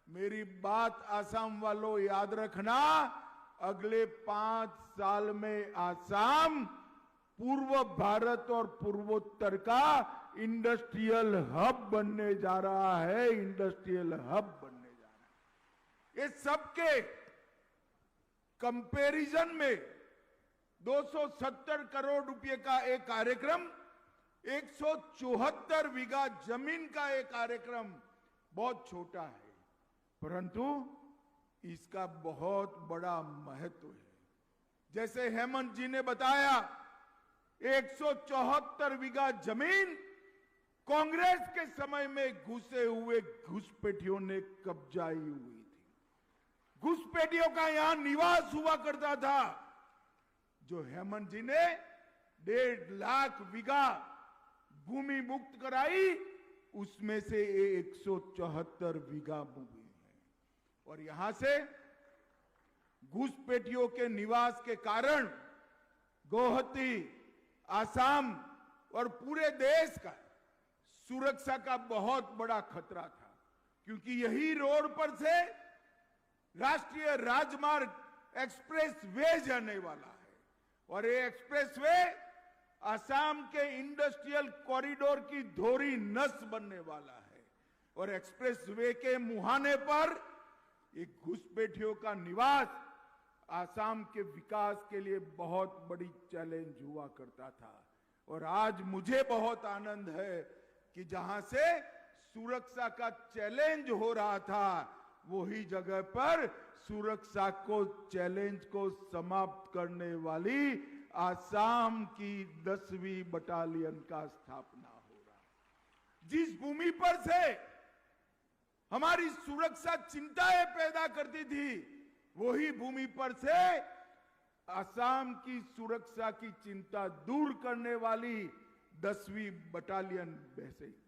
मेरी बात आसाम वालों याद रखना, अगले 5 साल में आसाम पूर्व भारत और पूर्वोत्तर का इंडस्ट्रियल हब बनने जा रहा है, इंडस्ट्रियल हब बनने जा रहा है। ये सबके कंपैरिजन में 270 करोड़ रुपए का एक कार्यक्रम, 174 बीघा जमीन का एक कार्यक्रम बहुत छोटा है, परंतु इसका बहुत बड़ा महत्व है। जैसे हेमंत जी ने बताया, 174 बीघा जमीन कांग्रेस के समय में घुसे हुए घुसपैठियों ने कब्जाई हुई थी। घुसपैठियों का यहां निवास हुआ करता था, जो हेमंत जी ने 1.5 लाख बीघा भूमि मुक्त कराई, उसमें से 174 बीघा भूमि है। और यहां से घुसपैठियों के निवास के कारण गुवाहाटी, आसाम और पूरे देश का सुरक्षा का बहुत बड़ा खतरा था, क्योंकि यही रोड पर से राष्ट्रीय राजमार्ग एक्सप्रेस वे जाने वाला है। और ये एक्सप्रेस वे आसाम के इंडस्ट्रियल कॉरिडोर की धोरी नस बनने वाला है। और एक्सप्रेस वे के मुहाने पर एक घुसपैठियों का निवास आसाम के विकास के लिए बहुत बड़ी चैलेंज हुआ करता था। और आज मुझे बहुत आनंद है कि जहां से सुरक्षा का चैलेंज हो रहा था, वही जगह पर सुरक्षा को चैलेंज को समाप्त करने वाली आसाम की 10वीं बटालियन का स्थापना हो रहा है। जिस भूमि पर से हमारी सुरक्षा चिंताएं पैदा करती थी, वही भूमि पर से असम की सुरक्षा की चिंता दूर करने वाली 10वीं बटालियन बसेगी।